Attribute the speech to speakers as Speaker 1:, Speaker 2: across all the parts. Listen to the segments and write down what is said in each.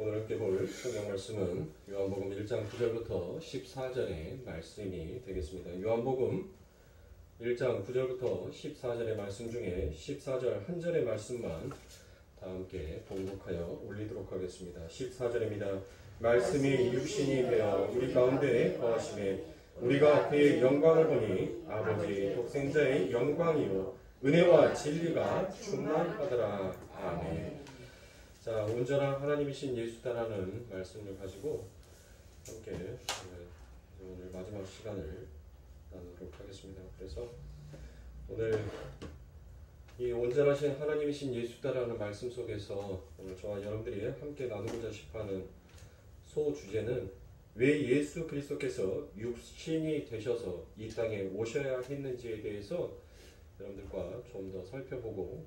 Speaker 1: 오늘 함께 볼 성경 말씀은 요한복음 1장 9절부터 14절의 말씀이 되겠습니다. 요한복음 1장 9절부터 14절의 말씀 중에 14절 한 절의 말씀만 다 함께 봉독하여 올리도록 하겠습니다. 14절입니다. 말씀이 육신이 되어 우리 가운데 거하심에 우리가 그의 영광을 보니 아버지 독생자의 영광이요 은혜와 진리가 충만하더라. 아멘. 자, 온전한 하나님이신 예수다라는 말씀을 가지고 함께 오늘 마지막 시간을 나누도록 하겠습니다. 그래서 오늘 이 온전하신 하나님이신 예수다라는 말씀 속에서 오늘 저와 여러분들이 함께 나누고자 싶어하는 소주제는 왜 예수 그리스도께서 육신이 되셔서 이 땅에 오셔야 했는지에 대해서 여러분들과 좀 더 살펴보고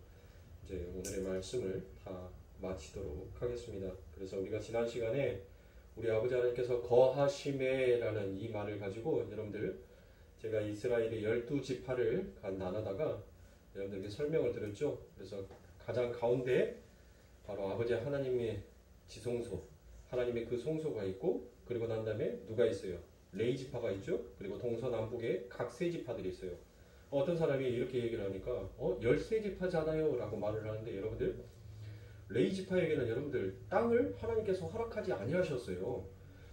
Speaker 1: 이제 오늘의 말씀을 다 마치도록 하겠습니다. 그래서 우리가 지난 시간에 우리 아버지 하나님께서 거하심에라는 이 말을 가지고 여러분들 제가 이스라엘의 12지파를 나누다가 여러분들에게 설명을 드렸죠. 그래서 가장 가운데 바로 아버지 하나님의 지성소, 하나님의 그 성소가 있고 그리고 난 다음에 누가 있어요? 레위지파가 있죠. 그리고 동서남북에 각 세지파들이 있어요. 어떤 사람이 이렇게 얘기를 하니까 13지파잖아요 라고 말을 하는데 여러분들 레위지파에게는 여러분들 땅을 하나님께서 허락하지 아니하셨어요.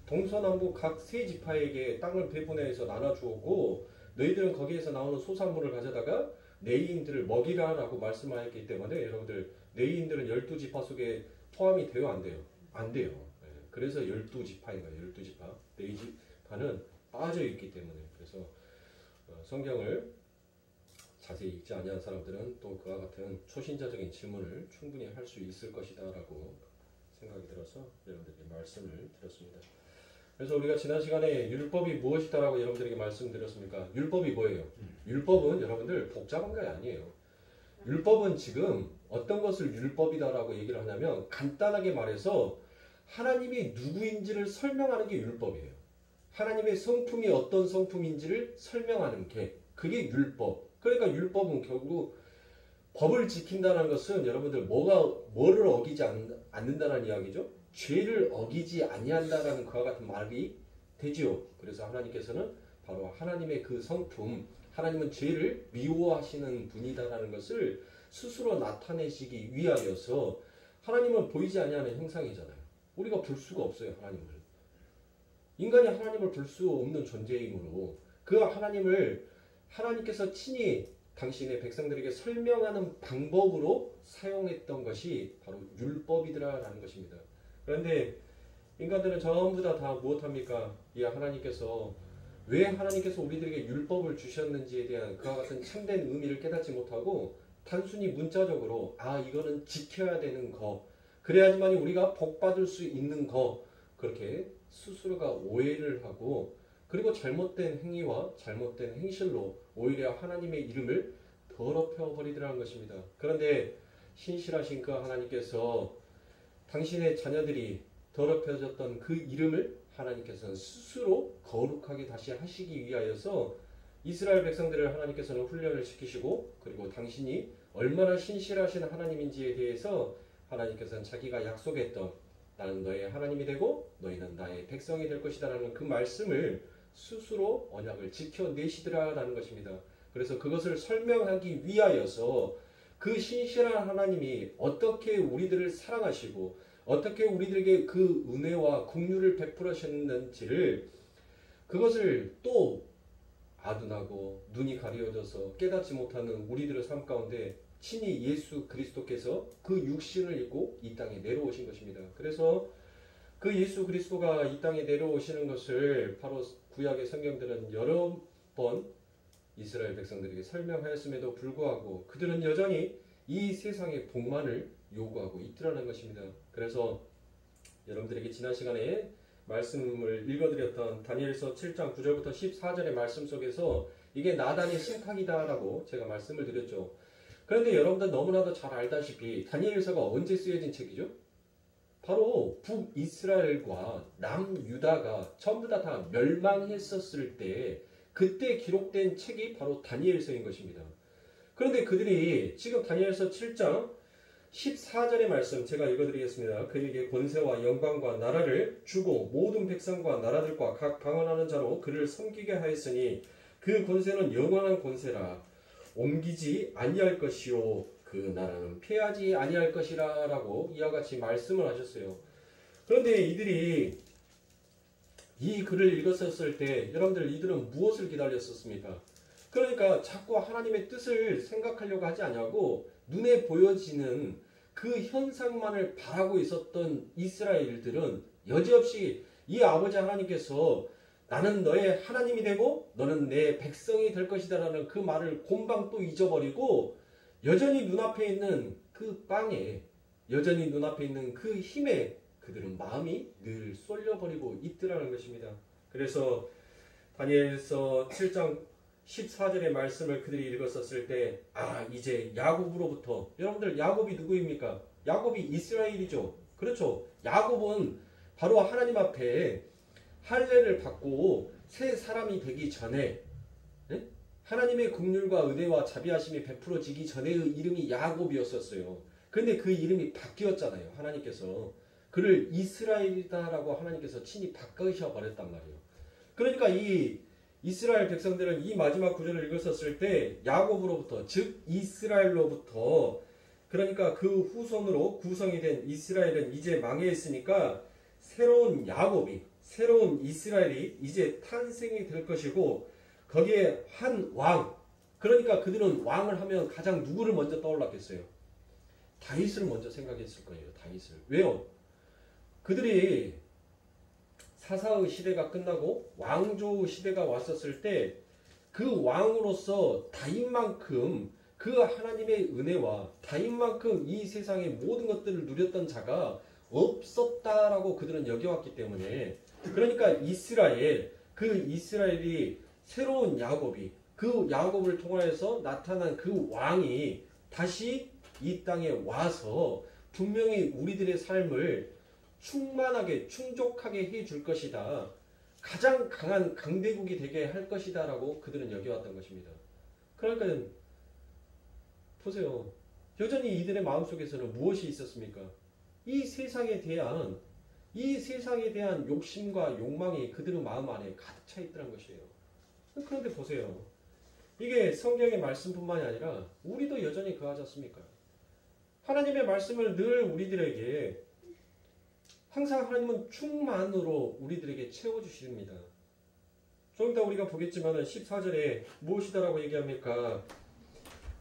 Speaker 1: 동서남북 각 세지파에게 땅을 배분해서 나눠주었고 너희들은 거기에서 나오는 소산물을 가져다가 레위인들을 먹이라 라고 말씀하였기 때문에 여러분들 레위인들은 12지파 속에 포함이 돼요? 안 돼요? 안 돼요. 그래서 12지파인 거예요. 12지파. 레위지파는 빠져있기 때문에. 그래서 성경을 자세히 읽지 아니한 사람들은 또 그와 같은 초신자적인 질문을 충분히 할 수 있을 것이다 라고 생각이 들어서 여러분들에게 말씀을 드렸습니다. 그래서 우리가 지난 시간에 율법이 무엇이다 라고 여러분들에게 말씀드렸습니까? 율법이 뭐예요? 율법은 여러분들 복잡한 게 아니에요. 율법은 지금 어떤 것을 율법이다 라고 얘기를 하냐면 간단하게 말해서 하나님이 누구인지를 설명하는 게 율법이에요. 하나님의 성품이 어떤 성품인지를 설명하는 게 그게 율법. 그러니까 율법은 결국 법을 지킨다는 것은 여러분들 뭐를 어기지 않는다는 이야기죠. 죄를 어기지 아니한다라는 그와 같은 말이 되지요. 그래서 하나님께서는 바로 하나님의 그 성품, 하나님은 죄를 미워하시는 분이다라는 것을 스스로 나타내시기 위하여서 하나님은 보이지 아니하는 형상이잖아요. 우리가 볼 수가 없어요. 하나님을. 인간이 하나님을 볼 수 없는 존재이므로 그 하나님께서 친히 당신의 백성들에게 설명하는 방법으로 사용했던 것이 바로 율법이더라라는 것입니다. 그런데 인간들은 전부 다 무엇합니까? 왜 하나님께서 우리들에게 율법을 주셨는지에 대한 그와 같은 참된 의미를 깨닫지 못하고 단순히 문자적으로 이거는 지켜야 되는 거, 그래야지만 우리가 복받을 수 있는 거, 그렇게 스스로가 오해를 하고 그리고 잘못된 행위와 잘못된 행실로 오히려 하나님의 이름을 더럽혀 버리더라는 것입니다. 그런데 신실하신 그 하나님께서 당신의 자녀들이 더럽혀졌던 그 이름을 하나님께서는 스스로 거룩하게 다시 하시기 위하여서 이스라엘 백성들을 하나님께서는 훈련을 시키시고 그리고 당신이 얼마나 신실하신 하나님인지에 대해서 하나님께서는 자기가 약속했던 나는 너의 하나님이 되고 너희는 나의 백성이 될 것이다 라는 그 말씀을 스스로 언약을 지켜내시더라라는 것입니다. 그래서 그것을 설명하기 위하여서 그 신실한 하나님이 어떻게 우리들을 사랑하시고 어떻게 우리들에게 그 은혜와 긍휼을 베풀으셨는지를 그것을 또 아둔하고 눈이 가려져서 깨닫지 못하는 우리들의 삶 가운데 친히 예수 그리스도께서 그 육신을 입고 이 땅에 내려오신 것입니다. 그래서 그 예수 그리스도가 이 땅에 내려오시는 것을 바로 구약의 성경들은 여러 번 이스라엘 백성들에게 설명하였음에도 불구하고 그들은 여전히 이 세상의 복만을 요구하고 있더라는 것입니다. 그래서 여러분들에게 지난 시간에 말씀을 읽어드렸던 다니엘서 7장 9절부터 14절의 말씀 속에서 이게 나단의 신탁이다라고 제가 말씀을 드렸죠. 그런데 여러분들 너무나도 잘 알다시피 다니엘서가 언제 쓰여진 책이죠? 바로 북이스라엘과 남유다가 전부 다 멸망했었을 때 그때 기록된 책이 바로 다니엘서인 것입니다. 그런데 그들이 지금 다니엘서 7장 14절의 말씀 제가 읽어드리겠습니다. 그에게 권세와 영광과 나라를 주고 모든 백성과 나라들과 각 방언하는 자로 그를 섬기게 하였으니 그 권세는 영원한 권세라. 옮기지 아니할 것이요 그 나라는 패하지 아니할 것이라 라고 이와 같이 말씀을 하셨어요. 그런데 이들이 이 글을 읽었을 때 여러분들 이들은 무엇을 기다렸었습니까? 그러니까 자꾸 하나님의 뜻을 생각하려고 하지 않냐고 눈에 보여지는 그 현상만을 바라고 있었던 이스라엘들은 여지없이 이 아버지 하나님께서 나는 너의 하나님이 되고 너는 내 백성이 될 것이다 라는 그 말을 곰방 또 잊어버리고 여전히 눈앞에 있는 그 빵에 여전히 눈앞에 있는 그 힘에 그들은 마음이 늘 쏠려버리고 있더라는 것입니다. 그래서 다니엘서 7장 14절의 말씀을 그들이 읽었었을 때 이제 야곱으로부터 여러분들 야곱이 누구입니까? 야곱이 이스라엘이죠. 그렇죠. 야곱은 바로 하나님 앞에 할례를 받고 새 사람이 되기 전에 하나님의 긍휼과 은혜와 자비하심이 베풀어지기 전의 이름이 야곱이었었어요. 그런데 그 이름이 바뀌었잖아요. 하나님께서 그를 이스라엘이다라고 하나님께서 친히 바꾸셔 버렸단 말이에요. 그러니까 이 이스라엘 백성들은 이 마지막 구절을 읽었었을 때 야곱으로부터 즉 이스라엘로부터 그러니까 그 후손으로 구성이 된 이스라엘은 이제 망해있으니까 새로운 야곱이 새로운 이스라엘이 이제 탄생이 될 것이고 거기에 한 왕 그러니까 그들은 왕을 하면 가장 누구를 먼저 떠올랐겠어요? 다윗을 먼저 생각했을 거예요. 다윗을. 왜요? 그들이 사사의 시대가 끝나고 왕조 시대가 왔었을 때 그 왕으로서 다윗만큼 그 하나님의 은혜와 다윗만큼 이 세상의 모든 것들을 누렸던 자가 없었다라고 그들은 여겨왔기 때문에 그러니까 이스라엘 그 이스라엘이 새로운 야곱이 그 야곱을 통하여서 나타난 그 왕이 다시 이 땅에 와서 분명히 우리들의 삶을 충만하게 충족하게 해줄 것이다. 가장 강한 강대국이 되게 할 것이다 라고 그들은 여겨왔던 것입니다. 그러니까 보세요. 여전히 이들의 마음속에서는 무엇이 있었습니까? 이 세상에 대한 욕심과 욕망이 그들의 마음 안에 가득 차 있더란 것이에요. 그런데 보세요. 이게 성경의 말씀뿐만이 아니라 우리도 여전히 그하지 않습니까? 하나님의 말씀을 늘 우리들에게 항상 하나님은 충만으로 우리들에게 채워주십니다. 좀 이따 우리가 보겠지만 14절에 무엇이다라고 얘기합니까?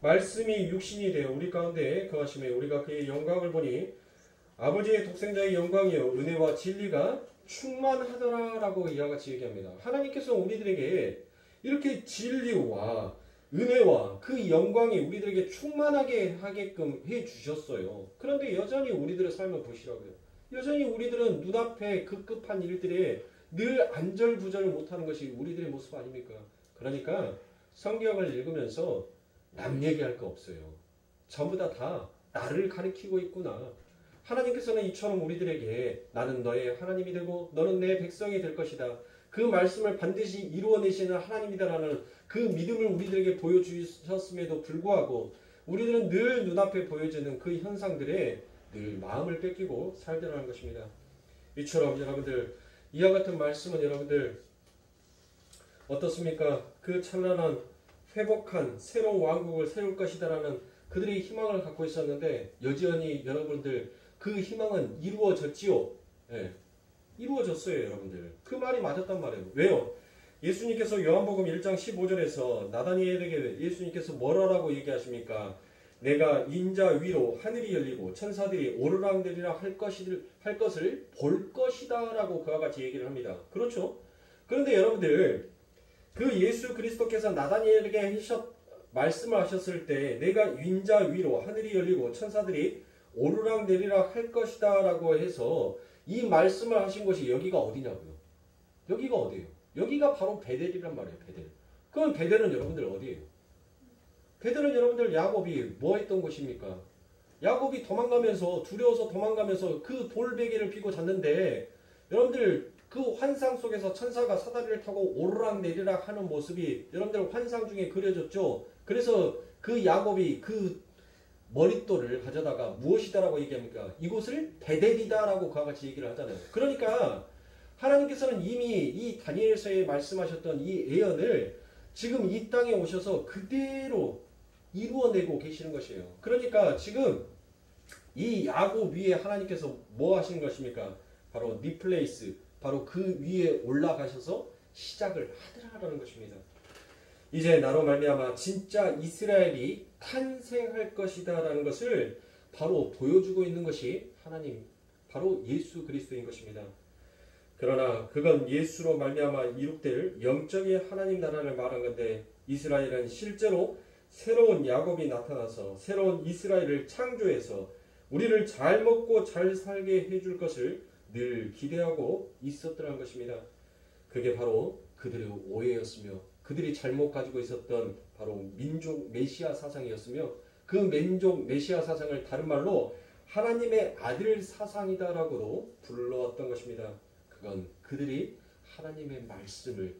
Speaker 1: 말씀이 육신이 되어 우리 가운데 거하심에 우리가 그의 영광을 보니 아버지의 독생자의 영광이요 은혜와 진리가 충만하더라라고 이와 같이 얘기합니다. 하나님께서 우리들에게 이렇게 진리와 은혜와 그 영광이 우리들에게 충만하게 하게끔 해주셨어요. 그런데 여전히 우리들의 삶을 보시라고요. 여전히 우리들은 눈앞에 급급한 일들에 늘 안절부절을 못하는 것이 우리들의 모습 아닙니까? 그러니까 성경을 읽으면서 남 얘기할 거 없어요. 전부 다 나를 가리키고 있구나. 하나님께서는 이처럼 우리들에게 나는 너의 하나님이 되고 너는 내 백성이 될 것이다. 그 말씀을 반드시 이루어내시는 하나님이다라는 그 믿음을 우리들에게 보여주셨음에도 불구하고 우리들은 늘 눈앞에 보여지는 그 현상들에 늘 마음을 뺏기고 살더라는 것입니다. 이처럼 여러분들 이와 같은 말씀은 여러분들 어떻습니까? 그 찬란한 회복한 새로운 왕국을 세울 것이다라는 그들의 희망을 갖고 있었는데 여전히 여러분들 그 희망은 이루어졌지요. 네. 이루어졌어요. 여러분들. 그 말이 맞았단 말이에요. 왜요? 예수님께서 요한복음 1장 15절에서 나다니엘에게 예수님께서 뭐라고 얘기하십니까? 내가 인자 위로 하늘이 열리고 천사들이 오르락내리락 할 것을 볼 것이다 라고 그와 같이 얘기를 합니다. 그렇죠? 그런데 여러분들 그 예수 그리스도께서 나다니엘에게 말씀을 하셨을 때 내가 인자 위로 하늘이 열리고 천사들이 오르락내리락 할 것이다 라고 해서 이 말씀을 하신 것이 여기가 어디냐고요? 여기가 어디예요? 여기가 바로 베델이란 말이에요. 베델. 그럼 베델은 여러분들 어디예요? 베델은 여러분들 야곱이 뭐 했던 곳입니까? 야곱이 도망가면서 두려워서 도망가면서 그 돌베개를 피고 잤는데 여러분들 그 환상 속에서 천사가 사다리를 타고 오르락내리락 하는 모습이 여러분들 환상 중에 그려졌죠. 그래서 그 야곱이 그 머릿돌을 가져다가 무엇이다라고 얘기합니까? 이곳을 베델이다라고 그와 같이 얘기를 하잖아요. 그러니까 하나님께서는 이미 이 다니엘서에 말씀하셨던 이 예언을 지금 이 땅에 오셔서 그대로 이루어내고 계시는 것이에요. 그러니까 지금 이 야곱 위에 하나님께서 뭐 하시는 것입니까? 바로 리플레이스, 바로 그 위에 올라가셔서 시작을 하더라라는 것입니다. 이제 나로 말미암아 진짜 이스라엘이 탄생할 것이다라는 것을 바로 보여주고 있는 것이 하나님, 바로 예수 그리스도인 것입니다. 그러나 그건 예수로 말미암아 이룩될 영적인 하나님 나라를 말한 건데, 이스라엘은 실제로 새로운 야곱이 나타나서 새로운 이스라엘을 창조해서 우리를 잘 먹고 잘 살게 해줄 것을 늘 기대하고 있었더라는 것입니다. 그게 바로 그들의 오해였으며 그들이 잘못 가지고 있었던 바로 민족 메시아 사상이었으며, 그 민족 메시아 사상을 다른 말로 하나님의 아들 사상이다라고도 불러왔던 것입니다. 그건 그들이 하나님의 말씀을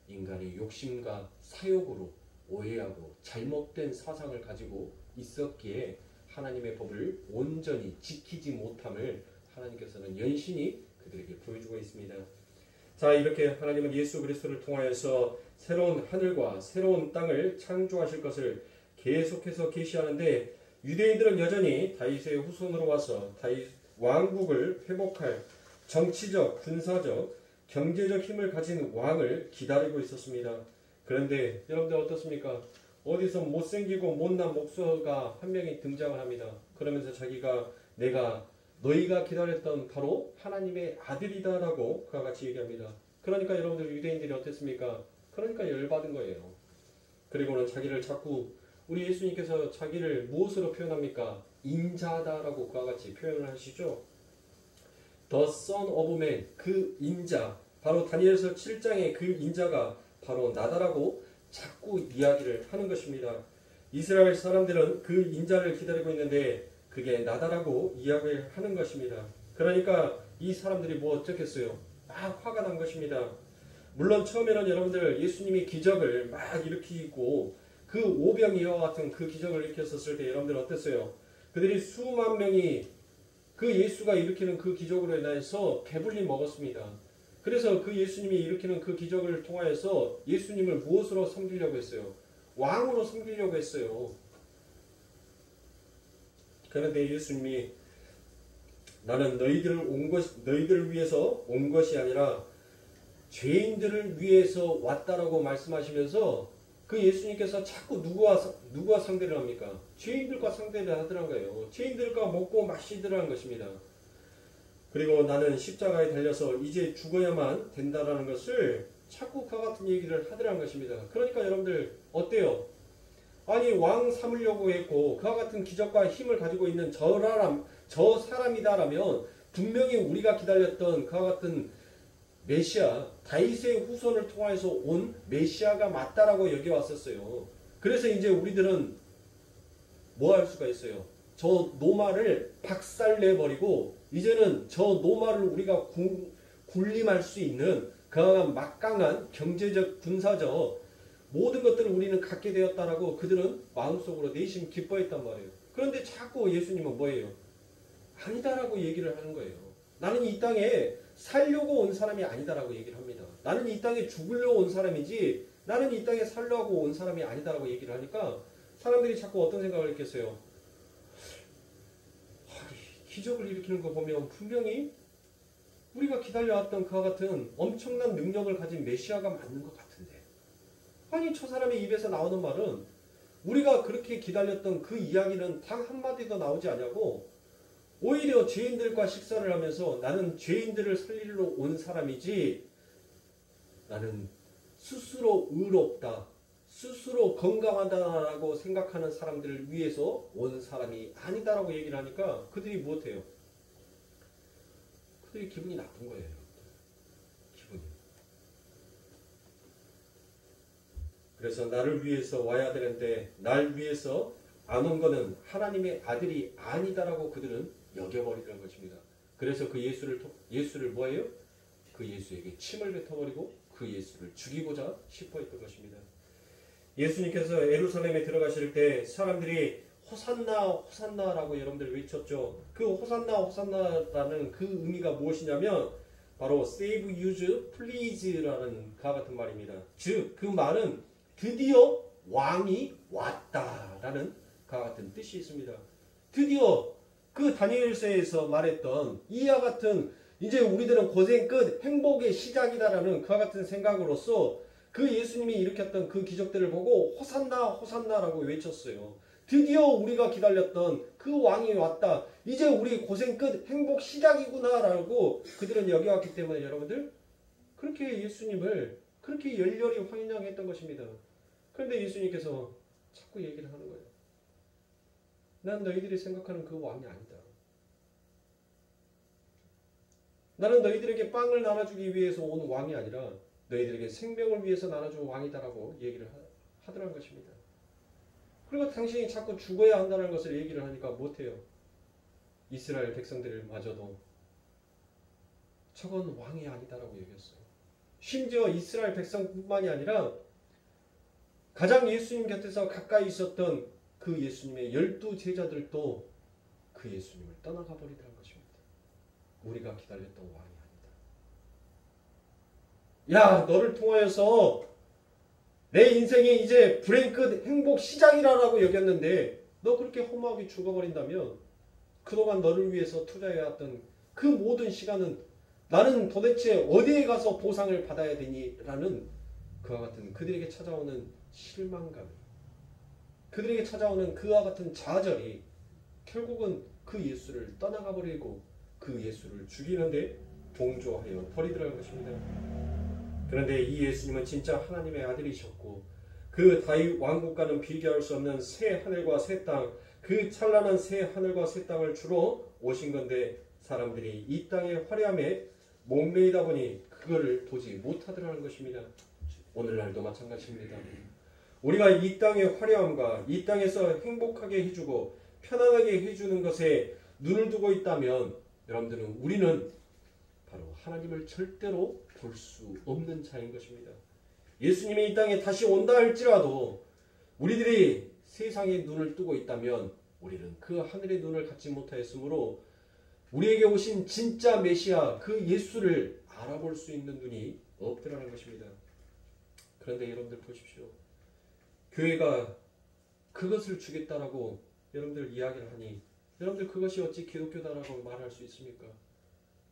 Speaker 1: 인간의 욕심과 사욕으로 오해하고 잘못된 사상을 가지고 있었기에 하나님의 법을 온전히 지키지 못함을 하나님께서는 연신히 그들에게 보여주고 있습니다. 자, 이렇게 하나님은 예수 그리스도를 통하여서 새로운 하늘과 새로운 땅을 창조하실 것을 계속해서 계시하는데, 유대인들은 여전히 다윗의 후손으로 와서 다윗 왕국을 회복할 정치적, 군사적, 경제적 힘을 가진 왕을 기다리고 있었습니다. 그런데 여러분들 어떻습니까? 어디서 못생기고 못난 목사가 한 명이 등장을 합니다. 그러면서 자기가 내가 너희가 기다렸던 바로 하나님의 아들이다라고 그와 같이 얘기합니다. 그러니까 여러분들 유대인들이 어땠습니까? 그러니까 열받은 거예요. 그리고는 자기를 자꾸, 우리 예수님께서 자기를 무엇으로 표현합니까? 인자다라고 그와 같이 표현을 하시죠. The Son of Man, 그 인자, 바로 다니엘서 7장의 그 인자가 바로 나다라고 자꾸 이야기를 하는 것입니다. 이스라엘 사람들은 그 인자를 기다리고 있는데 그게 나다라고 이야기를 하는 것입니다. 그러니까 이 사람들이 뭐 어쩌겠어요? 막 화가 난 것입니다. 물론 처음에는 여러분들 예수님이 기적을 막 일으키고 그 오병이어와 같은 그 기적을 일으켰었을 때 여러분들 어땠어요? 그들이 수만 명이 그 예수가 일으키는 그 기적으로 인해서 배불리 먹었습니다. 그래서 그 예수님이 일으키는 그 기적을 통하여서 예수님을 무엇으로 섬기려고 했어요? 왕으로 섬기려고 했어요. 그런데 예수님이 나는 너희들을 위해서 온 것이 아니라 죄인들을 위해서 왔다라고 말씀하시면서 그 예수님께서 자꾸 누구와 상대를 합니까? 죄인들과 상대를 하더란 거예요. 죄인들과 먹고 마시더라는 것입니다. 그리고 나는 십자가에 달려서 이제 죽어야만 된다라는 것을 자꾸 그와 같은 얘기를 하더라는 것입니다. 그러니까 여러분들 어때요? 아니 왕 삼으려고 했고 그와 같은 기적과 힘을 가지고 있는 저 사람이다라면 분명히 우리가 기다렸던 그와 같은 메시아, 다윗의 후손을 통해서 온 메시아가 맞다라고 여겨왔었어요. 그래서 이제 우리들은 뭐 할 수가 있어요? 저 노마를 박살내버리고 이제는 저 노마를 우리가 군림할 수 있는 그러한 막강한 경제적, 군사적 모든 것들을 우리는 갖게 되었다라고 그들은 마음속으로 내심 기뻐했단 말이에요. 그런데 자꾸 예수님은 뭐예요? 아니다라고 얘기를 하는 거예요. 나는 이 땅에 살려고 온 사람이 아니다라고 얘기를 합니다. 나는 이 땅에 죽으려고 온 사람이지 나는 이 땅에 살려고 온 사람이 아니다라고 얘기를 하니까 사람들이 자꾸 어떤 생각을 했겠어요? 기적을 일으키는 거 보면 분명히 우리가 기다려왔던 그와 같은 엄청난 능력을 가진 메시아가 맞는 것 같은데, 아니 저 사람의 입에서 나오는 말은 우리가 그렇게 기다렸던 그 이야기는 단 한마디도 나오지 않냐고, 오히려 죄인들과 식사를 하면서 나는 죄인들을 살리러 온 사람이지 나는 스스로 의롭다, 스스로 건강하다라고 생각하는 사람들을 위해서 온 사람이 아니다라고 얘기를 하니까 그들이 무엇해요? 그들이 기분이 나쁜 거예요. 기분이. 그래서 나를 위해서 와야 되는데 날 위해서 안 온 거는 하나님의 아들이 아니다라고 그들은 여겨버리는 것입니다. 그래서 그 예수를 뭐예요? 그 예수에게 침을 뱉어버리고 그 예수를 죽이고자 싶어 했던 것입니다. 예수님께서 예루살렘에 들어가실 때 사람들이 호산나 호산나라고 여러분들 외쳤죠. 그 호산나 호산나라는 그 의미가 무엇이냐면 바로 save, use, please라는 가 같은 말입니다. 즉 그 말은 드디어 왕이 왔다라는 가 같은 뜻이 있습니다. 드디어 그 다니엘서에서 말했던 이와 같은 이제 우리들은 고생 끝 행복의 시작이다라는 그와 같은 생각으로서 그 예수님이 일으켰던 그 기적들을 보고 호산나 호산나라고 외쳤어요. 드디어 우리가 기다렸던 그 왕이 왔다. 이제 우리 고생 끝 행복 시작이구나라고 그들은 여겨왔기 때문에 여러분들 그렇게 예수님을 그렇게 열렬히 환영했던 것입니다. 그런데 예수님께서 자꾸 얘기를 하는 거예요. 난 너희들이 생각하는 그 왕이 아니다. 나는 너희들에게 빵을 나눠주기 위해서 온 왕이 아니라 너희들에게 생명을 위해서 나눠준 왕이다라고 얘기를 하더라는 것입니다. 그리고 당신이 자꾸 죽어야 한다는 것을 얘기를 하니까 못해요. 이스라엘 백성들을 마저도 저건 왕이 아니다라고 얘기했어요. 심지어 이스라엘 백성뿐만이 아니라 가장 예수님 곁에서 가까이 있었던 그 예수님의 12 제자들도 그 예수님을 떠나가 버리더라는 것입니다. 우리가 기다렸던 왕이 아니다. 야, 너를 통하여서 내 인생에 이제 불행 끝 행복 시작이라고 여겼는데 너 그렇게 허무하게 죽어버린다면 그동안 너를 위해서 투자해왔던 그 모든 시간은 나는 도대체 어디에 가서 보상을 받아야 되니? 라는 그와 같은 그들에게 찾아오는 실망감이 그들에게 찾아오는 그와 같은 좌절이 결국은 그 예수를 떠나가 버리고 그 예수를 죽이는데 동조하여 버리더라는 것입니다. 그런데 이 예수님은 진짜 하나님의 아들이셨고 그 다윗 왕국과는 비교할 수 없는 새 하늘과 새 땅, 그 찬란한 새 하늘과 새 땅을 주러 오신 건데 사람들이 이 땅의 화려함에 목매이다 보니 그거를 보지 못하더라는 것입니다. 오늘날도 마찬가지입니다. 우리가 이 땅의 화려함과 이 땅에서 행복하게 해주고 편안하게 해주는 것에 눈을 두고 있다면 여러분들은 우리는 바로 하나님을 절대로 볼 수 없는 자인 것입니다. 예수님이 이 땅에 다시 온다 할지라도 우리들이 세상에 눈을 뜨고 있다면 우리는 그 하늘의 눈을 갖지 못하였으므로 우리에게 오신 진짜 메시아 그 예수를 알아볼 수 있는 눈이 없더라는 것입니다. 그런데 여러분들 보십시오. 교회가 그것을 주겠다라고 여러분들 이야기를 하니 여러분들 그것이 어찌 기독교다라고 말할 수 있습니까?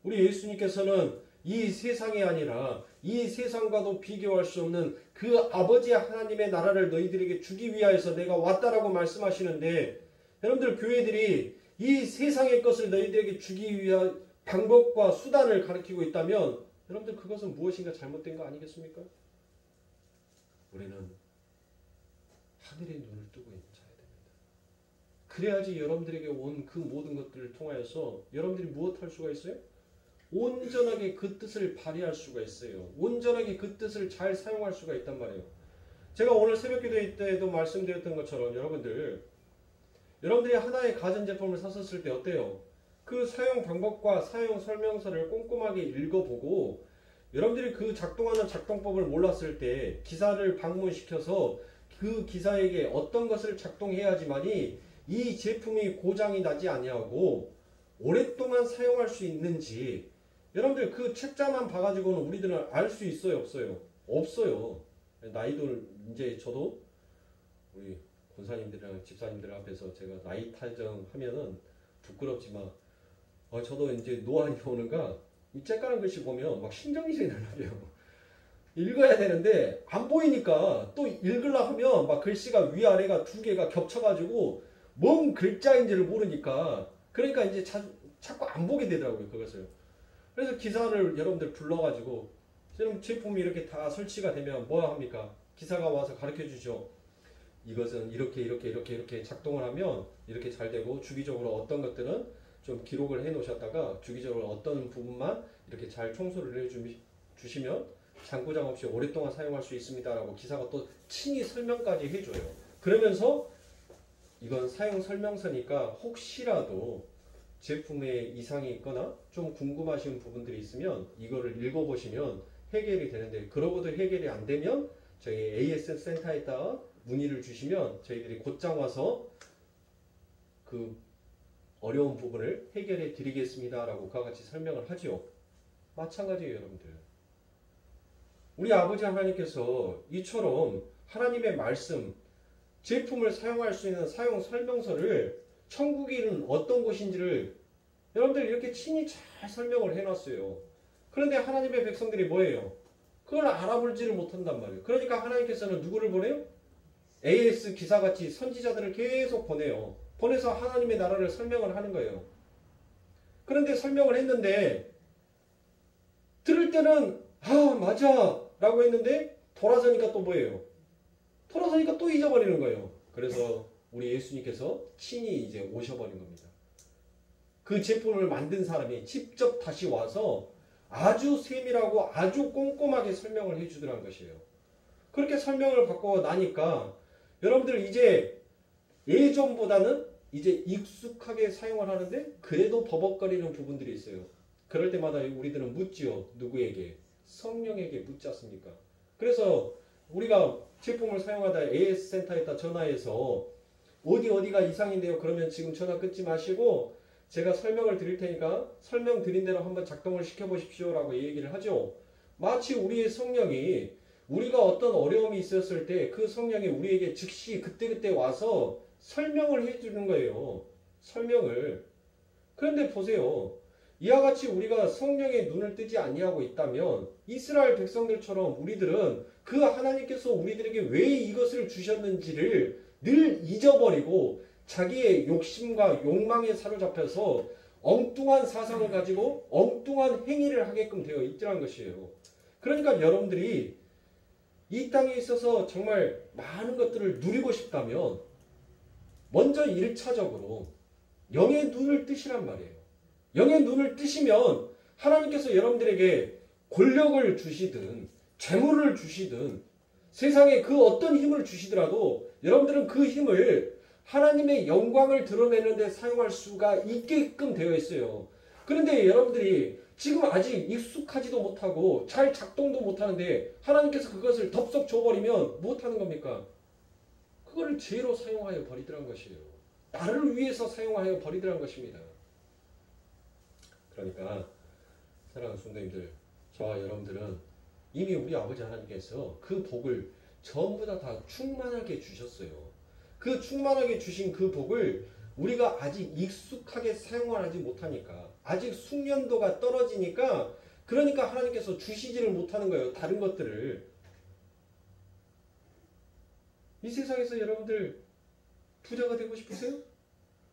Speaker 1: 우리 예수님께서는 이 세상이 아니라 이 세상과도 비교할 수 없는 그 아버지 하나님의 나라를 너희들에게 주기 위하여서 내가 왔다라고 말씀하시는데 여러분들 교회들이 이 세상의 것을 너희들에게 주기 위한 방법과 수단을 가르치고 있다면 여러분들 그것은 무엇인가 잘못된 거 아니겠습니까? 우리는 하늘의 눈을 뜨고 있는 자야 됩니다. 그래야지 여러분들에게 온 그 모든 것들을 통하여서 여러분들이 무엇 할 수가 있어요? 온전하게 그 뜻을 발휘할 수가 있어요. 온전하게 그 뜻을 잘 사용할 수가 있단 말이에요. 제가 오늘 새벽기도 때도 말씀드렸던 것처럼 여러분들이 하나의 가전제품을 샀었을 때 어때요? 그 사용 방법과 사용 설명서를 꼼꼼하게 읽어보고 여러분들이 그 작동하는 작동법을 몰랐을 때 기사를 방문시켜서 그 기사에게 어떤 것을 작동해야지만이 이 제품이 고장이 나지 아니하고 오랫동안 사용할 수 있는지 여러분들 그 책자만 봐가지고는 우리들은 알 수 있어요? 없어요? 없어요. 나이도 이제 저도 우리 권사님들이랑 집사님들 앞에서 제가 나이 타정하면은 부끄럽지만 저도 이제 노안이 오는가 이 쬐까는 글씨 보면 막 신경질이 나요. 읽어야 되는데 안 보이니까 또 읽으려고 하면 막 글씨가 위아래가 두 개가 겹쳐가지고 뭔 글자인지를 모르니까 그러니까 이제 자꾸 안 보게 되더라고요. 그것을. 그래서 기사를 여러분들 불러가지고 지금 제품이 이렇게 다 설치가 되면 뭐 합니까? 기사가 와서 가르쳐 주죠. 이것은 이렇게 작동을 하면 이렇게 잘 되고 주기적으로 어떤 것들은 좀 기록을 해 놓으셨다가 주기적으로 어떤 부분만 이렇게 잘 청소를 해 주시면 장고장 없이 오랫동안 사용할 수 있습니다라고 기사가 또 친히 설명까지 해줘요. 그러면서 이건 사용 설명서니까 혹시라도 제품에 이상이 있거나 좀 궁금하신 부분들이 있으면 이거를 읽어보시면 해결이 되는데 그러고도 해결이 안 되면 저희 AS 센터에다가 문의를 주시면 저희들이 곧장 와서 그 어려운 부분을 해결해 드리겠습니다 라고 그와 같이 설명을 하죠. 마찬가지예요, 여러분들. 우리 아버지 하나님께서 이처럼 하나님의 말씀, 제품을 사용할 수 있는 사용 설명서를 천국에는 어떤 곳인지를 여러분들 이렇게 친히 잘 설명을 해놨어요. 그런데 하나님의 백성들이 뭐예요? 그걸 알아보지를 못한단 말이에요. 그러니까 하나님께서는 누구를 보내요? AS 기사같이 선지자들을 계속 보내요. 보내서 하나님의 나라를 설명을 하는 거예요. 그런데 설명을 했는데 들을 때는 맞아 라고 했는데 돌아서니까 또 뭐예요? 돌아서니까 또 잊어버리는 거예요. 그래서 우리 예수님께서 친히 이제 오셔버린 겁니다. 그 제품을 만든 사람이 직접 다시 와서 아주 세밀하고 아주 꼼꼼하게 설명을 해주더라는 것이에요. 그렇게 설명을 받고 나니까 여러분들 이제 예전보다는 이제 익숙하게 사용을 하는데 그래도 버벅거리는 부분들이 있어요. 그럴 때마다 우리들은 묻지요. 누구에게? 성령에게 묻지 않습니까? 그래서 우리가 제품을 사용하다 AS 센터에다 전화해서 어디가 이상인데요. 그러면 지금 전화 끊지 마시고 제가 설명을 드릴 테니까 설명드린 대로 한번 작동을 시켜보십시오 라고 얘기를 하죠. 마치 우리의 성령이 우리가 어떤 어려움이 있었을 때 그 성령이 우리에게 즉시 그때그때 와서 설명을 해주는 거예요. 설명을. 그런데 보세요. 이와 같이 우리가 성령의 눈을 뜨지 아니하고 있다면 이스라엘 백성들처럼 우리들은 그 하나님께서 우리들에게 왜 이것을 주셨는지를 늘 잊어버리고 자기의 욕심과 욕망에 사로잡혀서 엉뚱한 사상을 가지고 엉뚱한 행위를 하게끔 되어 있더란 것이에요. 그러니까 여러분들이 이 땅에 있어서 정말 많은 것들을 누리고 싶다면 먼저 1차적으로 영의 눈을 뜨시란 말이에요. 영의 눈을 뜨시면 하나님께서 여러분들에게 권력을 주시든 재물을 주시든 세상에 그 어떤 힘을 주시더라도 여러분들은 그 힘을 하나님의 영광을 드러내는 데 사용할 수가 있게끔 되어 있어요. 그런데 여러분들이 지금 아직 익숙하지도 못하고 잘 작동도 못하는데 하나님께서 그것을 덥석 줘버리면 못하는 겁니까? 그거를 죄로 사용하여 버리더란 것이에요. 나를 위해서 사용하여 버리더란 것입니다. 그러니까 사랑하는 성도님들, 저와 여러분들은 이미 우리 아버지 하나님께서 그 복을 전부 다 충만하게 주셨어요. 그 충만하게 주신 그 복을 우리가 아직 익숙하게 사용을 하지 못하니까 아직 숙련도가 떨어지니까 그러니까 하나님께서 주시지를 못하는 거예요. 다른 것들을. 이 세상에서 여러분들 부자가 되고 싶으세요?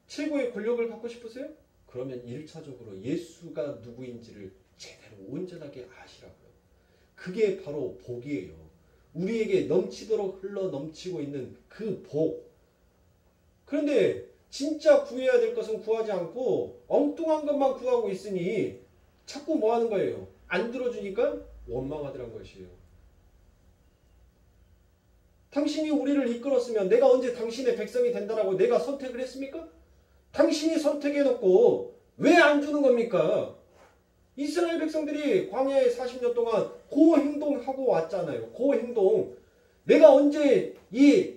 Speaker 1: 최고의 권력을 갖고 싶으세요? 그러면 1차적으로 예수가 누구인지를 제대로 온전하게 아시라고요. 그게 바로 복이에요. 우리에게 넘치도록 흘러 넘치고 있는 그 복. 그런데 진짜 구해야 될 것은 구하지 않고 엉뚱한 것만 구하고 있으니 자꾸 뭐 하는 거예요? 안 들어주니까 원망하더란 것이에요. 당신이 우리를 이끌었으면 내가 언제 당신의 백성이 된다라고 내가 선택을 했습니까? 당신이 선택해놓고 왜 안 주는 겁니까? 이스라엘 백성들이 광야에 40년 동안 그 행동하고 왔잖아요. 그 행동. 내가 언제 이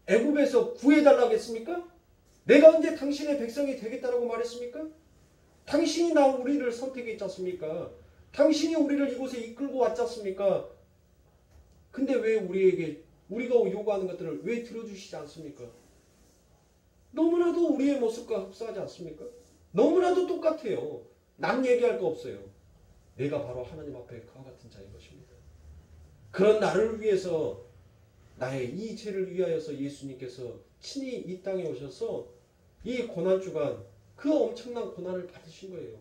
Speaker 1: 애굽에서 구해달라고 했습니까? 내가 언제 당신의 백성이 되겠다라고 말했습니까? 당신이 우리를 선택했지 않습니까? 당신이 우리를 이곳에 이끌고 왔지 않습니까? 근데 왜 우리가 요구하는 것들을 왜 들어주시지 않습니까? 너무나도 우리의 모습과 흡사하지 않습니까? 너무나도 똑같아요. 남 얘기할 거 없어요. 내가 바로 하나님 앞에 그와 같은 자인 것입니다. 그런 나를 위해서 나의 이 죄를 위하여서 예수님께서 친히 이 땅에 오셔서 이 고난주간 그 엄청난 고난을 받으신 거예요.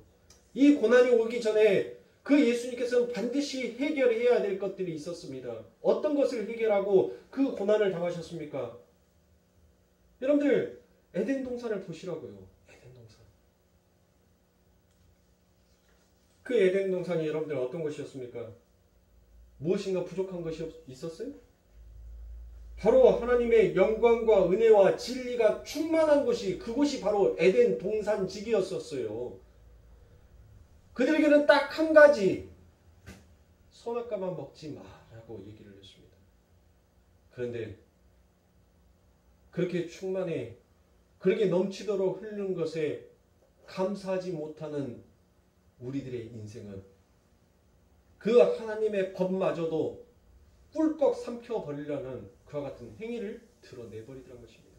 Speaker 1: 이 고난이 오기 전에 그 예수님께서는 반드시 해결해야 될 것들이 있었습니다. 어떤 것을 해결하고 그 고난을 당하셨습니까? 여러분들 에덴 동산을 보시라고요. 에덴 동산. 그 에덴 동산이 여러분들 어떤 것이었습니까? 무엇인가 부족한 것이 있었어요? 바로 하나님의 영광과 은혜와 진리가 충만한 곳이 그곳이 바로 에덴 동산지기였었어요. 그들에게는 딱 한 가지 선악과만 먹지 마라고 얘기를 했습니다. 그런데 그렇게 충만해 그렇게 넘치도록 흐르는 것에 감사하지 못하는 우리들의 인생은 그 하나님의 법마저도 꿀꺽 삼켜버리려는 그와 같은 행위를 드러내버리더란 것입니다.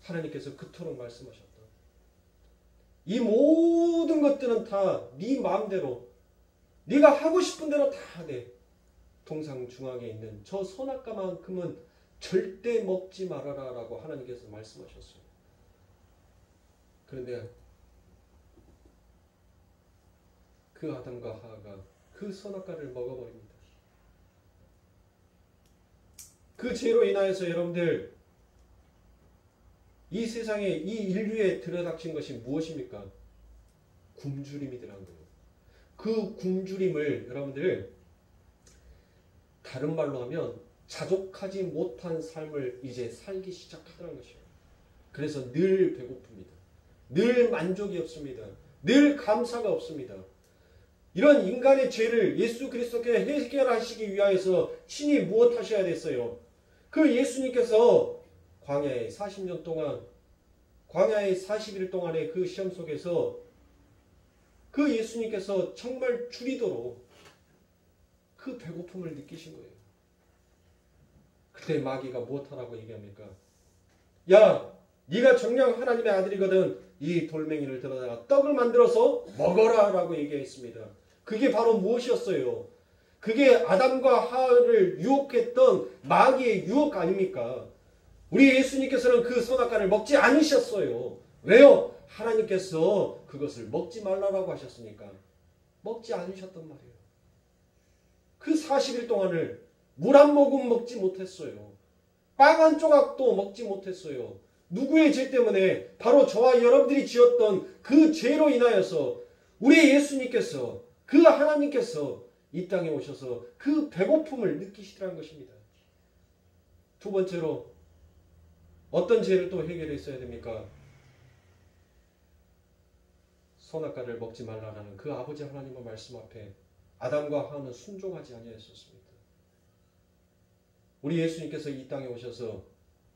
Speaker 1: 하나님께서 그토록 말씀하셨다. 이 모든 것들은 다 네 마음대로 네가 하고 싶은 대로 다 돼. 동상 중앙에 있는 저 선악과만큼은 절대 먹지 말아라 라고 하나님께서 말씀하셨어요. 그런데 그 아담과 하와가 그 선악과를 먹어버립니다. 그 죄로 인하여서 여러분들 이 세상에 이 인류에 들어닥친 것이 무엇입니까? 굶주림이 들어간 거예요. 그 굶주림을 여러분들 다른 말로 하면 자족하지 못한 삶을 이제 살기 시작하더라는 것이에요. 그래서 늘 배고픕니다. 늘 만족이 없습니다. 늘 감사가 없습니다. 이런 인간의 죄를 예수 그리스도께 해결하시기 위하여서 친히 무엇하셔야 됐어요? 그 예수님께서 광야에 40년 동안 광야의 40일 동안의 그 시험 속에서 그 예수님께서 정말 줄이도록 그 배고픔을 느끼신 거예요. 그때 마귀가 무엇하라고 얘기합니까? 야, 네가 정녕 하나님의 아들이거든 이 돌멩이를 들어다가 떡을 만들어서 먹어라 라고 얘기했습니다. 그게 바로 무엇이었어요? 그게 아담과 하와를 유혹했던 마귀의 유혹 아닙니까? 우리 예수님께서는 그 선악과를 먹지 않으셨어요. 왜요? 하나님께서 그것을 먹지 말라고 하셨으니까 먹지 않으셨단 말이에요. 그 40일 동안을 물 한 모금 먹지 못했어요. 빵 한 조각도 먹지 못했어요. 누구의 죄 때문에? 바로 저와 여러분들이 지었던 그 죄로 인하여서 우리 예수님께서 그 하나님께서 이 땅에 오셔서 그 배고픔을 느끼시더라는 것입니다. 두 번째로 어떤 죄를 또 해결했어야 됩니까? 선악과를 먹지 말라라는 그 아버지 하나님의 말씀 앞에 아담과 하와는 순종하지 아니하였습니다. 우리 예수님께서 이 땅에 오셔서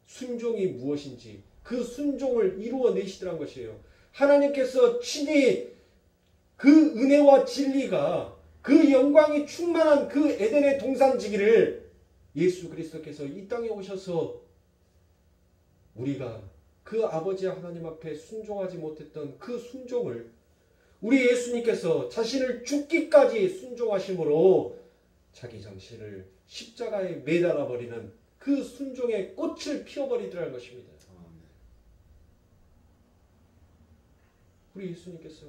Speaker 1: 순종이 무엇인지 그 순종을 이루어내시더란 것이에요. 하나님께서 친히 그 은혜와 진리가 그 영광이 충만한 그 에덴의 동산지기를 예수 그리스도께서 이 땅에 오셔서 우리가 그 아버지 하나님 앞에 순종하지 못했던 그 순종을 우리 예수님께서 자신을 죽기까지 순종하심으로 자기 장신을 십자가에 매달아 버리는 그 순종의 꽃을 피워버리더라는 것입니다. 우리 예수님께서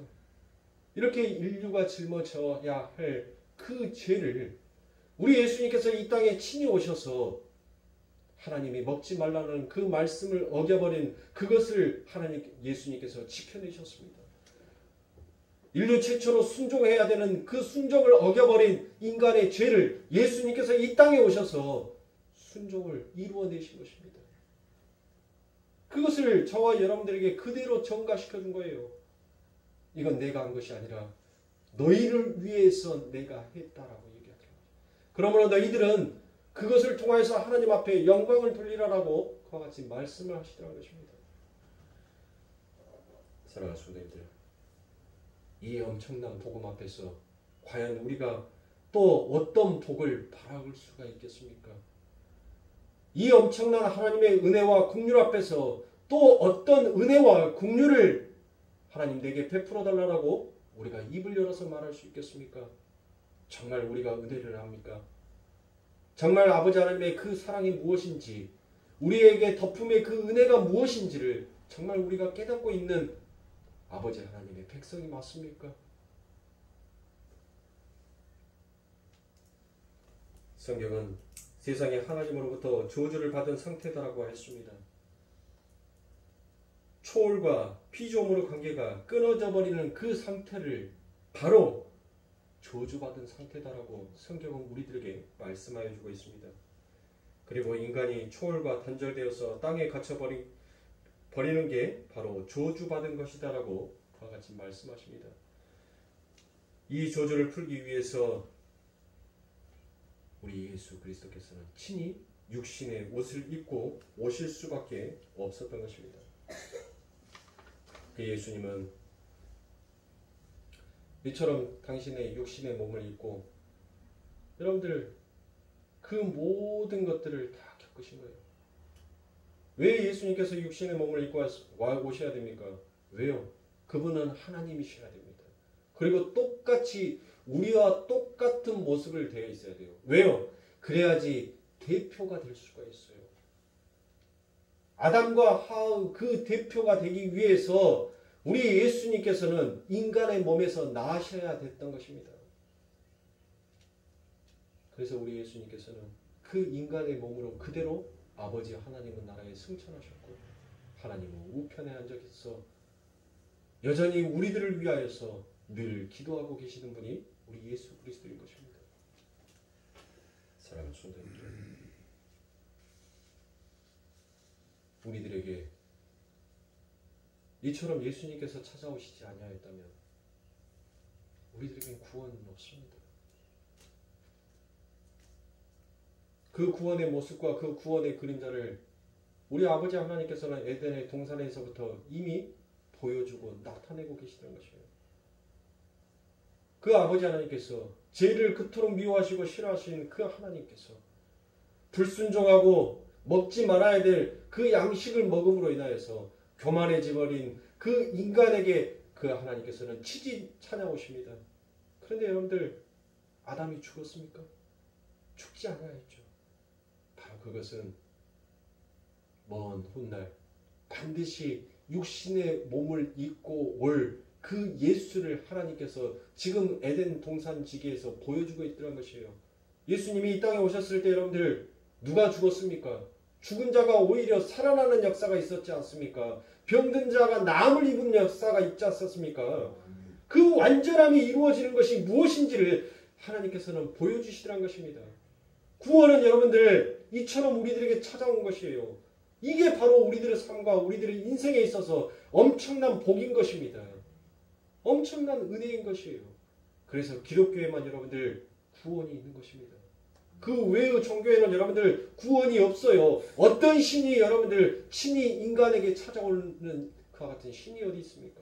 Speaker 1: 이렇게 인류가 짊어져야 할 그 죄를 우리 예수님께서 이 땅에 친히 오셔서 하나님이 먹지 말라는 그 말씀을 어겨버린 그것을 예수님께서 지켜내셨습니다. 인류 최초로 순종해야 되는 그 순종을 어겨버린 인간의 죄를 예수님께서 이 땅에 오셔서 순종을 이루어내신 것입니다. 그것을 저와 여러분들에게 그대로 전가시켜 준 거예요. 이건 내가 한 것이 아니라 너희를 위해서 내가 했다라고 얘기하더라고요. 그러므로 너희들은 그것을 통하여서 하나님 앞에 영광을 돌리라라고 그와 같이 말씀을 하시더라는 것입니다. 사랑하는 성도님들, 이 엄청난 복음 앞에서 과연 우리가 또 어떤 복을 바라볼 수가 있겠습니까? 이 엄청난 하나님의 은혜와 긍휼 앞에서 또 어떤 은혜와 긍휼을 하나님 내게 베풀어 달라고 우리가 입을 열어서 말할 수 있겠습니까? 정말 우리가 은혜를 합니까? 정말 아버지 하나님의 그 사랑이 무엇인지, 우리에게 덮음의 그 은혜가 무엇인지를 정말 우리가 깨닫고 있는 아버지 하나님의 백성이 맞습니까? 성경은 세상에 하나님으로부터 저주를 받은 상태다라고 했습니다. 초월과 피조물의 관계가 끊어져 버리는 그 상태를 바로 저주받은 상태다라고 성경은 우리들에게 말씀하여 주고 있습니다. 그리고 인간이 초월과 단절되어서 땅에 갇혀 버리는 게 바로 저주받은 것이다라고 그와 같이 말씀하십니다. 이 저주를 풀기 위해서 우리 예수 그리스도께서는 친히 육신의 옷을 입고 오실 수밖에 없었던 것입니다. 그 예수님은 이처럼 당신의 육신의 몸을 입고 여러분들 그 모든 것들을 다 겪으신 거예요. 왜 예수님께서 육신의 몸을 입고 오셔야 됩니까? 왜요? 그분은 하나님이셔야 됩니다. 그리고 똑같이 우리와 똑같은 모습을 되어 있어야 돼요. 왜요? 그래야지 대표가 될 수가 있어요. 아담과 하와 그 대표가 되기 위해서 우리 예수님께서는 인간의 몸에서 나셔야 됐던 것입니다. 그래서 우리 예수님께서는 그 인간의 몸으로 그대로 아버지 하나님은 나라에 승천하셨고 하나님은 우편에 앉아 계셔서 여전히 우리들을 위하여서 늘 기도하고 계시는 분이 우리 예수 그리스도인 것입니다. 사랑하는 성도님들, 우리들에게 이처럼 예수님께서 찾아오시지 아니하였다면 우리들에겐 구원은 없습니다. 그 구원의 모습과 그 구원의 그림자를 우리 아버지 하나님께서는 에덴의 동산에서부터 이미 보여주고 나타내고 계시던 것이에요. 그 아버지 하나님께서 죄를 그토록 미워하시고 싫어하신 그 하나님께서 불순종하고 먹지 말아야 될 그 양식을 먹음으로 인하여서 교만해져 버린 그 인간에게 그 하나님께서는 치지 찾아오십니다. 그런데 여러분들 아담이 죽었습니까? 죽지 않아야죠. 바로 그것은 먼 훗날 반드시 육신의 몸을 입고 올 그 예수를 하나님께서 지금 에덴 동산지기에서 보여주고 있더란 것이에요. 예수님이 이 땅에 오셨을 때 여러분들 누가 죽었습니까? 죽은 자가 오히려 살아나는 역사가 있었지 않습니까? 병든 자가 나음을 입은 역사가 있지 않았습니까? 그 완전함이 이루어지는 것이 무엇인지를 하나님께서는 보여주시더란 것입니다. 구원은 여러분들 이처럼 우리들에게 찾아온 것이에요. 이게 바로 우리들의 삶과 우리들의 인생에 있어서 엄청난 복인 것입니다. 엄청난 은혜인 것이에요. 그래서 기독교에만 여러분들 구원이 있는 것입니다. 그 외의 종교에는 여러분들 구원이 없어요. 어떤 신이 여러분들 신이 인간에게 찾아오는 그와 같은 신이 어디 있습니까?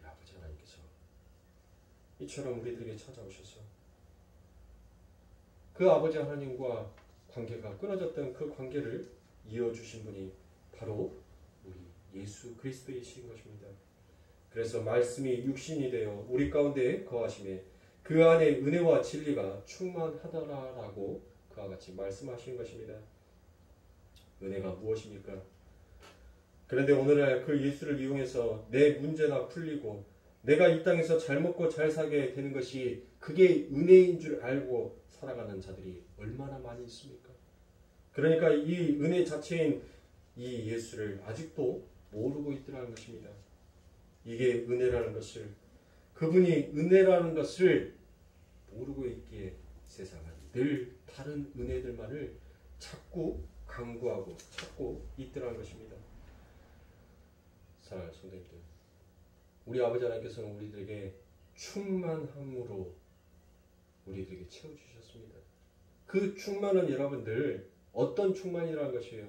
Speaker 1: 아버지 하나님께서 이처럼 우리들에게 찾아오셔서 그 아버지 하나님과 관계가 끊어졌던 그 관계를 이어주신 분이 바로 우리 예수 그리스도이신 것입니다. 그래서 말씀이 육신이 되어 우리 가운데 거하심에 그 안에 은혜와 진리가 충만하더라라고 그와 같이 말씀하신 것입니다. 은혜가 무엇입니까? 그런데 오늘날 그 예수를 이용해서 내 문제나 풀리고 내가 이 땅에서 잘 먹고 잘 살게 되는 것이 그게 은혜인 줄 알고 살아가는 자들이 얼마나 많이 있습니까? 그러니까 이 은혜 자체인 이 예수를 아직도 모르고 있더라는 것입니다. 이게 은혜라는 것을, 그분이 은혜라는 것을 모르고 있기에 세상은 늘 다른 은혜들만을 자꾸 강구하고 찾고 있더라는 것입니다. 사랑하는 성도님들, 우리 아버지 하나님께서는 우리들에게 충만함으로 우리들에게 채워주셨습니다. 그 충만은 여러분들 어떤 충만이라는 것이에요?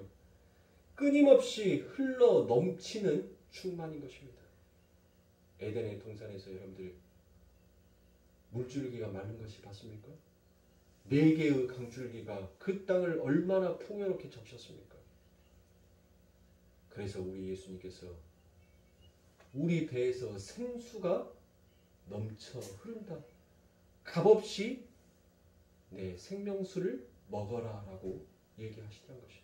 Speaker 1: 끊임없이 흘러 넘치는 충만인 것입니다. 에덴의 동산에서 여러분들 물줄기가 마른 것이 봤습니까? 4개의 강줄기가 그 땅을 얼마나 풍요롭게 적셨습니까? 그래서 우리 예수님께서 우리 배에서 생수가 넘쳐 흐른다. 값없이 내 생명수를 먹어라 라고 얘기하시던 것이에요.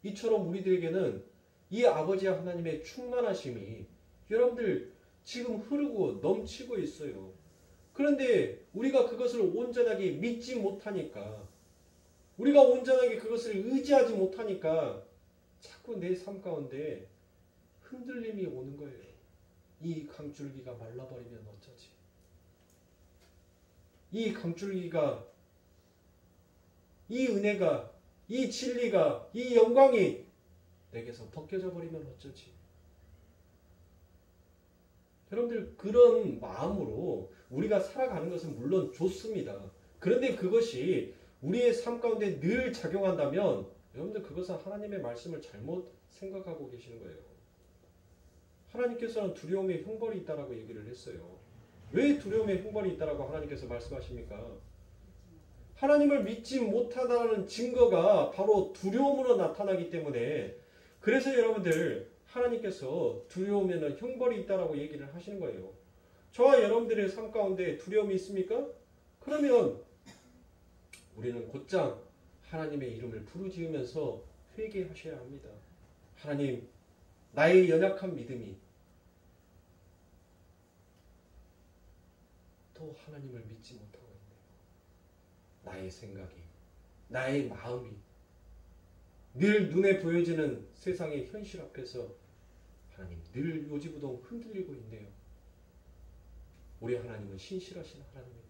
Speaker 1: 이처럼 우리들에게는 이 아버지 하나님의 충만하심이 여러분들 지금 흐르고 넘치고 있어요. 그런데 우리가 그것을 온전하게 믿지 못하니까, 우리가 온전하게 그것을 의지하지 못하니까 자꾸 내 삶 가운데 흔들림이 오는 거예요. 이 강줄기가 말라버리면 어쩌지? 이 강줄기가, 이 은혜가, 이 진리가, 이 영광이 내게서 벗겨져 버리면 어쩌지? 여러분들 그런 마음으로 우리가 살아가는 것은 물론 좋습니다. 그런데 그것이 우리의 삶 가운데 늘 작용한다면 여러분들 그것은 하나님의 말씀을 잘못 생각하고 계시는 거예요. 하나님께서는 두려움의 형벌이 있다라고 얘기를 했어요. 왜 두려움의 형벌이 있다라고 하나님께서 말씀하십니까? 하나님을 믿지 못하다는 증거가 바로 두려움으로 나타나기 때문에, 그래서 여러분들 하나님께서 두려움에는 형벌이 있다라고 얘기를 하시는 거예요. 저와 여러분들의 삶 가운데 두려움이 있습니까? 그러면 우리는 곧장 하나님의 이름을 부르짖으면서 회개하셔야 합니다. 하나님, 나의 연약한 믿음이 또 하나님을 믿지 못하고 있네요. 나의 생각이, 나의 마음이 늘 눈에 보여지는 세상의 현실 앞에서 하나님 늘 요지부동 흔들리고 있네요. 우리 하나님은 신실하신 하나님인데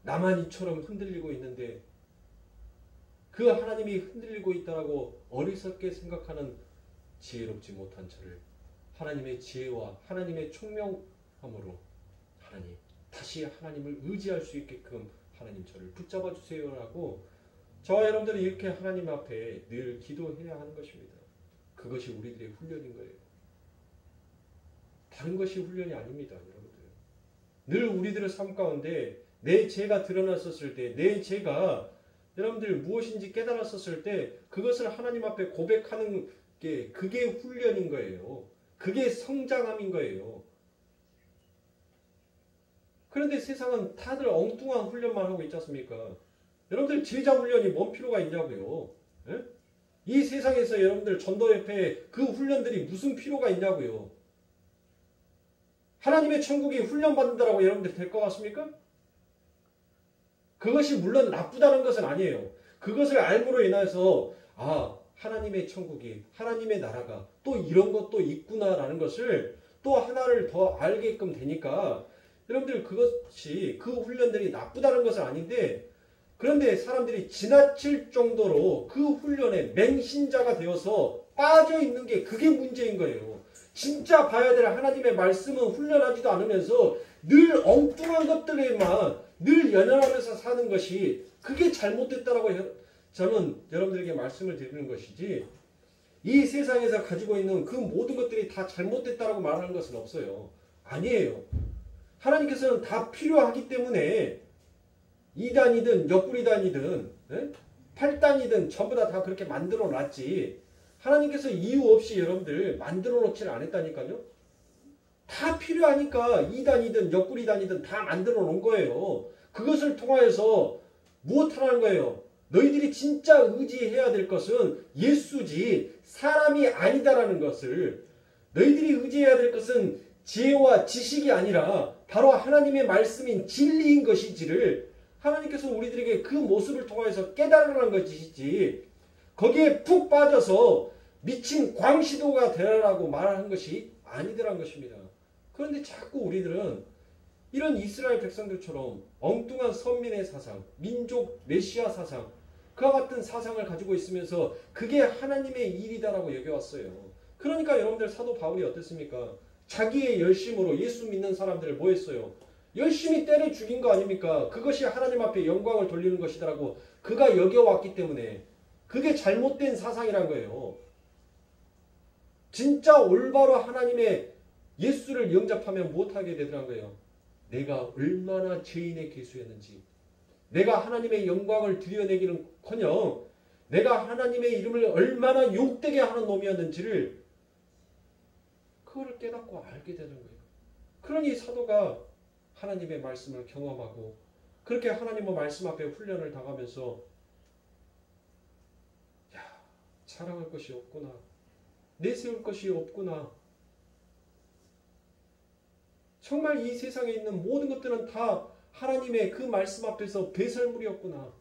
Speaker 1: 나만 이처럼 흔들리고 있는데, 그 하나님이 흔들리고 있다라고 어리석게 생각하는 지혜롭지 못한 저를 하나님의 지혜와 하나님의 총명함으로 하나님 다시 하나님을 의지할 수 있게끔 하나님 저를 붙잡아 주세요라고 저와 여러분들은 이렇게 하나님 앞에 늘 기도해야 하는 것입니다. 그것이 우리들의 훈련인 거예요. 다른 것이 훈련이 아닙니다. 여러분들. 늘 우리들의 삶 가운데 내 죄가 드러났었을 때, 내 죄가 여러분들 무엇인지 깨달았었을 때 그것을 하나님 앞에 고백하는 게, 그게 훈련인 거예요. 그게 성장함인 거예요. 그런데 세상은 다들 엉뚱한 훈련만 하고 있지 않습니까? 여러분들 제자 훈련이 뭔 필요가 있냐고요. 에? 이 세상에서 여러분들 전도협회에 그 훈련들이 무슨 필요가 있냐고요. 하나님의 천국이 훈련받는다라고 여러분들 될 것 같습니까? 그것이 물론 나쁘다는 것은 아니에요. 그것을 알므로 인해서 하나님의 천국이, 하나님의 나라가 또 이런 것도 있구나라는 것을 또 하나를 더 알게끔 되니까 여러분들 그것이, 그 훈련들이 나쁘다는 것은 아닌데, 그런데 사람들이 지나칠 정도로 그 훈련에 맹신자가 되어서 빠져 있는 게, 그게 문제인 거예요. 진짜 봐야 될 하나님의 말씀은 훈련하지도 않으면서 늘 엉뚱한 것들에만 늘 연연하면서 사는 것이, 그게 잘못됐다라고 저는 여러분들에게 말씀을 드리는 것이지, 이 세상에서 가지고 있는 그 모든 것들이 다 잘못됐다라고 말하는 것은 없어요. 아니에요. 하나님께서는 다 필요하기 때문에 2단이든 옆구리단이든 8단이든 전부 다 그렇게 만들어 놨지, 하나님께서 이유 없이 여러분들 만들어 놓지를 않았다니까요. 다 필요하니까 2단이든 옆구리단이든 다 만들어 놓은 거예요. 그것을 통하여서 무엇하라는 거예요? 너희들이 진짜 의지해야 될 것은 예수지 사람이 아니다라는 것을, 너희들이 의지해야 될 것은 지혜와 지식이 아니라 바로 하나님의 말씀인 진리인 것이지를 하나님께서 우리들에게 그 모습을 통해서 깨달으라는 것이지, 거기에 푹 빠져서 미친 광시도가 되라고 말하는 것이 아니더란 것입니다. 그런데 자꾸 우리들은 이런 이스라엘 백성들처럼 엉뚱한 선민의 사상, 민족 메시아 사상, 그와 같은 사상을 가지고 있으면서 그게 하나님의 일이다라고 여겨왔어요. 그러니까 여러분들 사도 바울이 어땠습니까? 자기의 열심으로 예수 믿는 사람들을 뭐 했어요? 열심히 때려 죽인 거 아닙니까? 그것이 하나님 앞에 영광을 돌리는 것이다라고 그가 여겨왔기 때문에, 그게 잘못된 사상이란 거예요. 진짜 올바로 하나님의 예수를 영접하면 무엇하게 되더란 거예요? 내가 얼마나 죄인의 계수였는지, 내가 하나님의 영광을 드러내기는커녕 내가 하나님의 이름을 얼마나 욕되게 하는 놈이었는지를 그거를 깨닫고 알게 되는 거예요. 그러니 사도가 하나님의 말씀을 경험하고 그렇게 하나님의 말씀 앞에 훈련을 당하면서 자랑할 것이 없구나, 내세울 것이 없구나, 정말 이 세상에 있는 모든 것들은 다 하나님의 그 말씀 앞에서 배설물이었구나,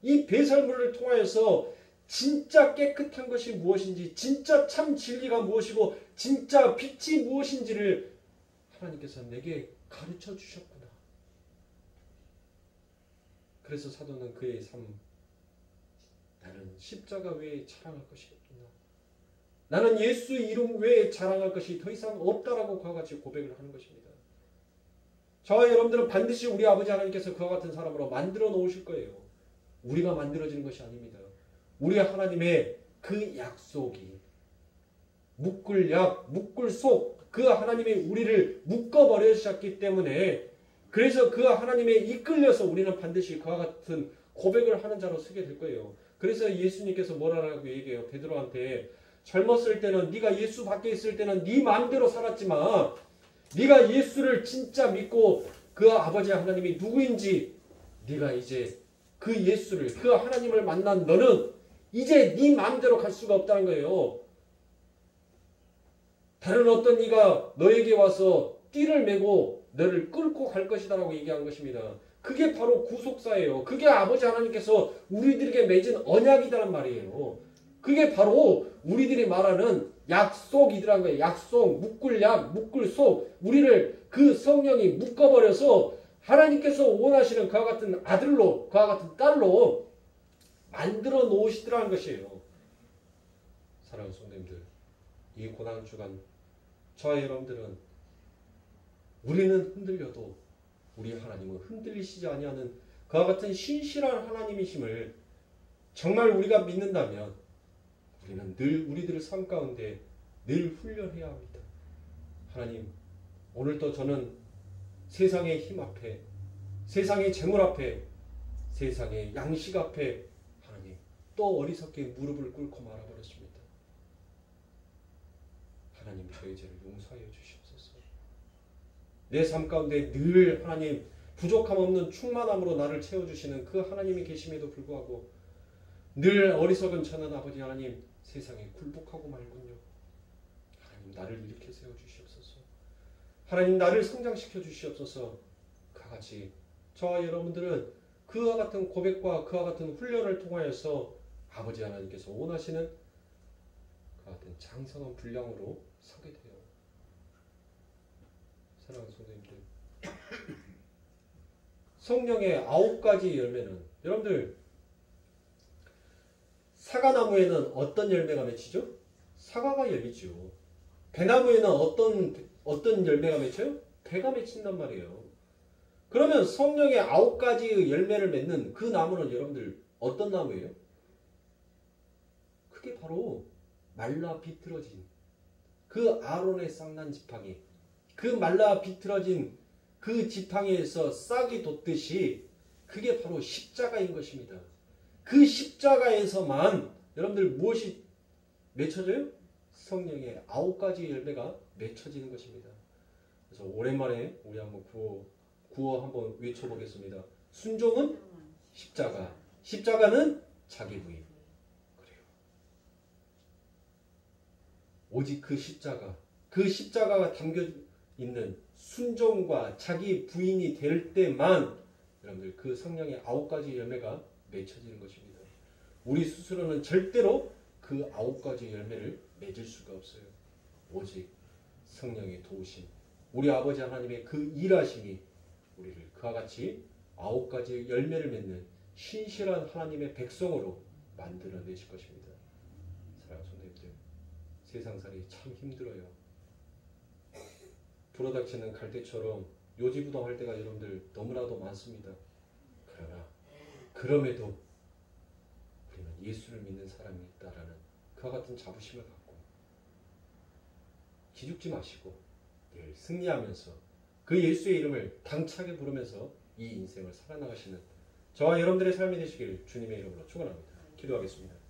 Speaker 1: 이 배설물을 통하여서 진짜 깨끗한 것이 무엇인지, 진짜 참 진리가 무엇이고 진짜 빛이 무엇인지를 하나님께서 내게 가르쳐 주셨구나. 그래서 사도는 그의 삶, 나는 십자가 외에 자랑할 것이 없구나, 나는 예수 이름 외에 자랑할 것이 더 이상 없다라고 그와 같이 고백을 하는 것입니다. 저와 여러분들은 반드시 우리 아버지 하나님께서 그와 같은 사람으로 만들어 놓으실 거예요. 우리가 만들어지는 것이 아닙니다. 우리 하나님의 그 약속이 묶을 묶을 속 그 하나님이 우리를 묶어버리셨기 때문에 그래서 그 하나님에 이끌려서 우리는 반드시 그와 같은 고백을 하는 자로 서게 될 거예요. 그래서 예수님께서 뭐라고 얘기해요? 베드로한테 젊었을 때는 네가 예수 밖에 있을 때는 네 마음대로 살았지만 네가 예수를 진짜 믿고 그 아버지 하나님이 누구인지 네가 이제 그 예수를 그 하나님을 만난 너는 이제 네 마음대로 갈 수가 없다는 거예요. 다른 어떤 이가 너에게 와서 띠를 메고 너를 끌고 갈 것이다라고 얘기한 것입니다. 그게 바로 구속사예요. 그게 아버지 하나님께서 우리들에게 맺은 언약이다란 말이에요. 그게 바로 우리들이 말하는 약속이더란 거예요. 약속, 묶을 약, 묶을 속. 우리를 그 성령이 묶어버려서 하나님께서 원하시는 그와 같은 아들로, 그와 같은 딸로 만들어 놓으시더라는 것이에요. 사랑하는 성도님들, 이 고난주간 저와 여러분들은 우리는 흔들려도 우리 하나님은 흔들리시지 아니하는 그와 같은 신실한 하나님이심을 정말 우리가 믿는다면 우리는 늘 우리들의 삶 가운데 늘 훈련해야 합니다. 하나님, 오늘도 저는 세상의 힘 앞에, 세상의 재물 앞에, 세상의 양식 앞에 하나님 또 어리석게 무릎을 꿇고 말아버렸습니다. 하나님 저의 죄를 용서하여 주시옵소서. 내 삶 가운데 늘 하나님 부족함 없는 충만함으로 나를 채워주시는 그 하나님이 계심에도 불구하고 늘 어리석은 저는 아버지 하나님 세상에 굴복하고 말군요. 하나님 나를 일으켜 세워주시옵소서. 하나님 나를 성장시켜 주시옵소서. 그와 같이 저와 여러분들은 그와 같은 고백과 그와 같은 훈련을 통하여서 아버지 하나님께서 원하시는 그와 같은 장성한 분량으로 서게 돼요. 사랑하는 성도님들, 성령의 9가지 열매는 여러분들 사과나무에는 어떤 열매가 맺히죠? 사과가 열리죠. 배나무에는 어떤 열매가 맺혀요? 배가 맺힌단 말이에요. 그러면 성령의 9가지의 열매를 맺는 그 나무는 여러분들 어떤 나무예요? 그게 바로 말라 비틀어진 그 아론의 쌍난 지팡이, 그 말라 비틀어진 그 지팡이에서 싹이 돋듯이 그게 바로 십자가인 것입니다. 그 십자가에서만 여러분들 무엇이 맺혀져요? 성령의 9가지 열매가 맺혀지는 것입니다. 그래서 오랜만에 우리 한번 구호 한번 외쳐보겠습니다. 순종은 십자가, 십자가는 자기 부인. 그래요. 오직 그 십자가가 담겨 있는 순종과 자기 부인이 될 때만 여러분들 그 성령의 9가지 열매가 맺혀지는 것입니다. 우리 스스로는 절대로 그 9가지 열매를 맺을 수가 없어요. 오직 성령의 도우심, 우리 아버지 하나님의 그 일하심이 우리를 그와 같이 9가지 열매를 맺는 신실한 하나님의 백성으로 만들어내실 것입니다. 사랑하는 성도님들, 세상살이 참 힘들어요. 불어닥치는 갈대처럼 요지부동할 때가 여러분들 너무나도 많습니다. 그러나 그럼에도 우리는 예수를 믿는 사람이 있다라는 그와 같은 자부심을 갖고 기죽지 마시고 늘 승리하면서 그 예수의 이름을 당차게 부르면서 이 인생을 살아나가시는 저와 여러분들의 삶이 되시길 주님의 이름으로 축원합니다. 기도하겠습니다.